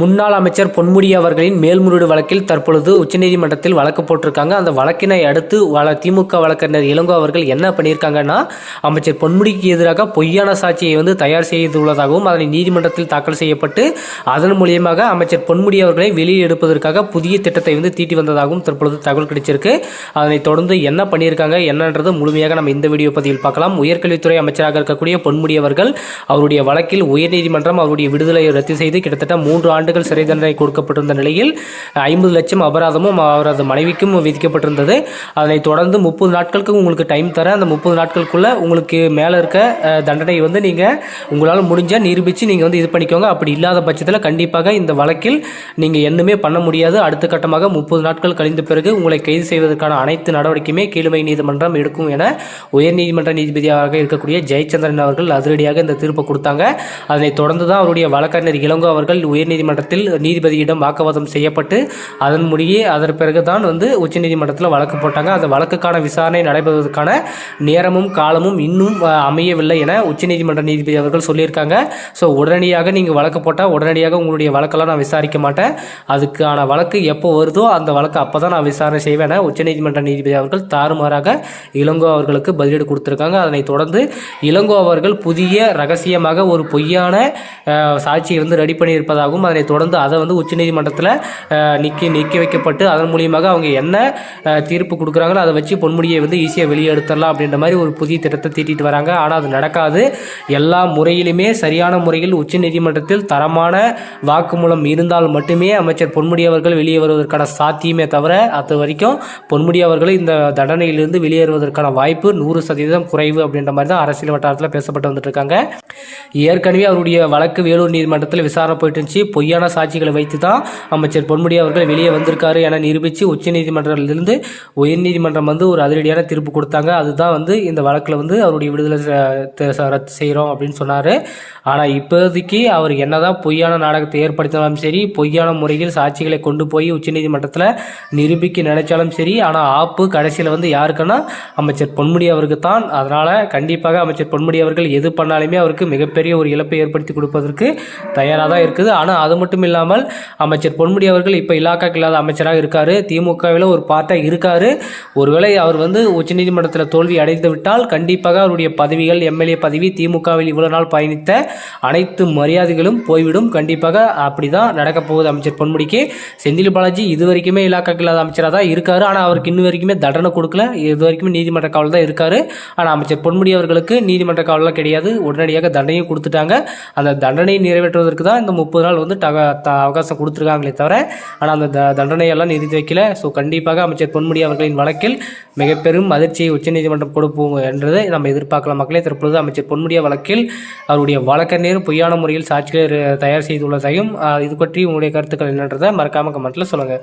முன்னாள் அமைச்சர் பொன்முடி அவர்களின் மேல்முறையீடு வழக்கில் தற்பொழுது உச்சநீதிமன்றத்தில் வழக்கு போட்டிருக்காங்க. அந்த வழக்கினை அடுத்து திமுக வழக்கறிஞர் இளங்கோ அவர்கள் என்ன பண்ணியிருக்காங்கன்னா, அமைச்சர் பொன்முடிக்கு எதிராக பொய்யான சாட்சியை தயார் செய்துள்ளதாகவும் அதனை நீதிமன்றத்தில் தாக்கல் செய்யப்பட்டு அதன் மூலியமாக அமைச்சர் பொன்முடி அவர்களை வெளியே எடுப்பதற்காக புதிய திட்டத்தை தீட்டி வந்ததாகவும் தற்பொழுது தகவல் கிடைச்சிருக்கு. அதனைத் தொடர்ந்து என்ன பண்ணியிருக்காங்க என்னன்றது முழுமையாக நம்ம இந்த வீடியோ பதிவில் பார்க்கலாம். உயர்கல்வித்துறை அமைச்சராக இருக்கக்கூடிய பொன்முடி அவர்கள் அவருடைய வழக்கில் உயர்நீதிமன்றம் அவருடைய விடுதலையை ரத்து செய்து கிட்டத்தட்ட 3 ஆண்டுகள் சிறை தண்டனை கொடுக்கப்பட்டிருந்த நிலையில் 50 லட்சம் அபராதமும் அவரது மனைவிக்கும் விதிக்கப்பட்டிருந்தது. அதனைத் தொடர்ந்து 30 நாட்களுக்கு உங்களுக்கு டைம் தர, அந்த 30 நாட்களுக்குள்ள உங்களுக்கு மேலே இருக்க தண்டனை நீங்கள் உங்களால் முடிஞ்ச நிரூபித்து நீங்கள் இது பண்ணிக்கோங்க. அப்படி இல்லாத பட்சத்தில் கண்டிப்பாக இந்த வழக்கில் நீங்கள் என்னமே பண்ண முடியாது. அடுத்த கட்டமாக 30 நாட்கள் கழிந்த பிறகு உங்களை கைது செய்வதற்கான அனைத்து நடவடிக்கையுமே கீழ்மை நீதிமன்றம் எடுக்கும் என உயர்நீதிமன்ற நீதிபதியாக இருக்கக்கூடிய ஜெயச்சந்திரன் அவர்கள் அதிரடியாக இந்த தீர்ப்பை கொடுத்தாங்க. அதனைத் தொடர்ந்து தான் அவருடைய வழக்கறிஞர் இளங்கோ அவர்கள் உயர்நீதிமன்றத்தில் நீதிபதியிடம் வாக்குவாதம் செய்யப்பட்டு அதன் பிறகுதான் உச்சநீதிமன்றத்தில் வழக்கு போட்டாங்க. அந்த வழக்குக்கான விசாரணை நடைபெறுவதற்கான நேரமும் காலமும் இன்னும் அமையவில்லை என உச்சநீதிமன்ற நீதிபதி அவர்கள் சொல்லியிருக்காங்க. ஸோ உடனடியாக நீங்கள் வழக்கு போட்டால் உடனடியாக உங்களுடைய வழக்கெல்லாம் நான் விசாரிக்க மாட்டேன், அதுக்கான வழக்கு எப்போ வருதோ அந்த வழக்கு அப்போ தான் நான் விசாரணை செய்வேன் என உச்சநீதிமன்ற நீதிபதி அவர்கள் தாறுமாறாக இளங்கோ அவர்களுக்கு பதிலீடு கொடுத்திருக்காங்க. அதனைத் தொடர்ந்து இளங்கோ அவர்கள் புதிய ரகசியமாக ஒரு பொய்யான சாட்சியை ரெடி பண்ணியிருப்பதாகவும் அதனைத் தொடர்ந்து அதை உச்சநீதிமன்றத்தில் நிற்க வைக்கப்பட்டு அதன் மூலியமாக அவங்க என்ன தீர்ப்பு கொடுக்குறாங்களோ அதை வச்சு பொன்முடியை ஈஸியாக வெளியே எடுத்துடலாம் அப்படின்ற மாதிரி ஒரு புதிய திட்டத்தை தீட்டிட்டு வராங்க. ஆனால் அது நடக்காது. எல்லா முறையிலுமே சரியான முறையில் உச்சநீதிமன்றத்தில் தரமான வாக்குமூலம் இருந்தால் மட்டுமே அமைச்சர் பொன்முடி அவர்கள் வெளியே வருவதற்கான சாத்தியமே தவிர அது வரைக்கும் பொன்முடி அவர்கள் இந்த தண்டனையிலிருந்து வெளியேறுவதற்கான வாய்ப்பு 100% குறைவு அப்படின்ற மாதிரி தான் அரசியல் வட்டாரத்தில் பேசப்பட்டு வந்துட்டு இருக்காங்க. ஏற்கனவே அவருடைய வழக்கு வேலூர் நீதிமன்றத்தில் விசாரணை போயிட்டு இருந்துச்சு. பொய்யான சாட்சிகளை வைத்து தான் அமைச்சர் பொன்முடி அவர்கள் வெளியே வந்திருக்காரு என நிரூபித்து உச்சநீதிமன்றத்திலிருந்து உயர்நீதிமன்றம் ஒரு அதிரடியான தீர்ப்பு கொடுத்தாங்க. அதுதான் இந்த வழக்கில் அவருடைய விடுதலை ரத்து செய்கிறோம் அப்படின்னு சொன்னார். ஆனால் இப்போதைக்கு அவர் என்னதான் பொய்யான நாடகத்தை ஏற்படுத்தினாலும் சரி, பொய்யான முறையில் சாட்சிகளை கொண்டு போய் உச்சநீதிமன்றத்தில் நிரூபிக்க நினைச்சாலும் சரி, ஆனால் ஆப்பு கடைசியில் யாருக்குன்னா அமைச்சர் பொன்முடி அவருக்கு தான். அதனால் கண்டிப்பாக அமைச்சர் பொன்முடி அவர்கள் எது பண்ணாலுமே அவருக்கு மிகப்பெரிய ஒரு இழப்பை ஏற்படுத்தி கொடுப்பதற்கு தயாராக தான் இருக்குது. ஆனால் அது மட்டும் இல்லாமல் அமைச்சர் பொன்முடி அவர்கள் இப்போ இலாக்காக்கு இல்லாத அமைச்சராக இருக்கார், திமுகவில் ஒரு பார்ட்டாக இருக்கார். ஒருவேளை அவர் உச்சநீதிமன்றத்தில் தோல்வி அடைந்து விட்டால் கண்டிப்பாக அவருடைய பதவிகள், எம்எல்ஏ பதவி, திமுகவில் இவ்வளவு நாள் பயணித்த அனைத்து மரியாதைகளும் போய்விடும். கண்டிப்பாக அப்படிதான் நடக்க போகுது அமைச்சர் பொன்முடிக்கு. செந்தில் பாலாஜி இது வரைக்குமே இலாக்காக்கு இல்லாத அமைச்சராக தான் இருக்காரு. ஆனால் அவருக்கு இன்னும் வரைக்குமே தண்டனை கொடுக்கல, இது வரைக்குமே நீதிமன்ற காவல் தான் இருக்காரு. ஆனால் அமைச்சர் பொன்முடி அவர்களுக்கு நீதிமன்ற காவலாம் கிடையாது, உடனடியாக தண்டனையும் கொடுத்துட்டாங்க. அந்த தண்டனையை நிறைவேற்றுவதற்கு தான் இந்த 30 நாள் அவகாசம் கொடுத்துருக்காங்களே தவிர ஆனால் அந்த தண்டனையெல்லாம் நிறுத்தி வைக்கல. ஸோ கண்டிப்பாக அமைச்சர் பொன்முடி அவர்களின் வழக்கில் மிக பெரும் அதிர்ச்சியை உச்சநீதிமன்றம் கொடுப்போம் என்றதை நம்ம எதிர்பார்க்கலாம் மக்களே. தற்பொழுது அமைச்சர் பொன்முடி வழக்கில் அவருடைய வழக்கறிஞர் பொய்யான முறையில் சாட்சிகளை தயார் செய்துள்ளதையும் இது பற்றி உங்களுடைய கருத்துக்கள் என்னன்றதை மறக்காம கமெண்ட்ல சொல்லுங்க.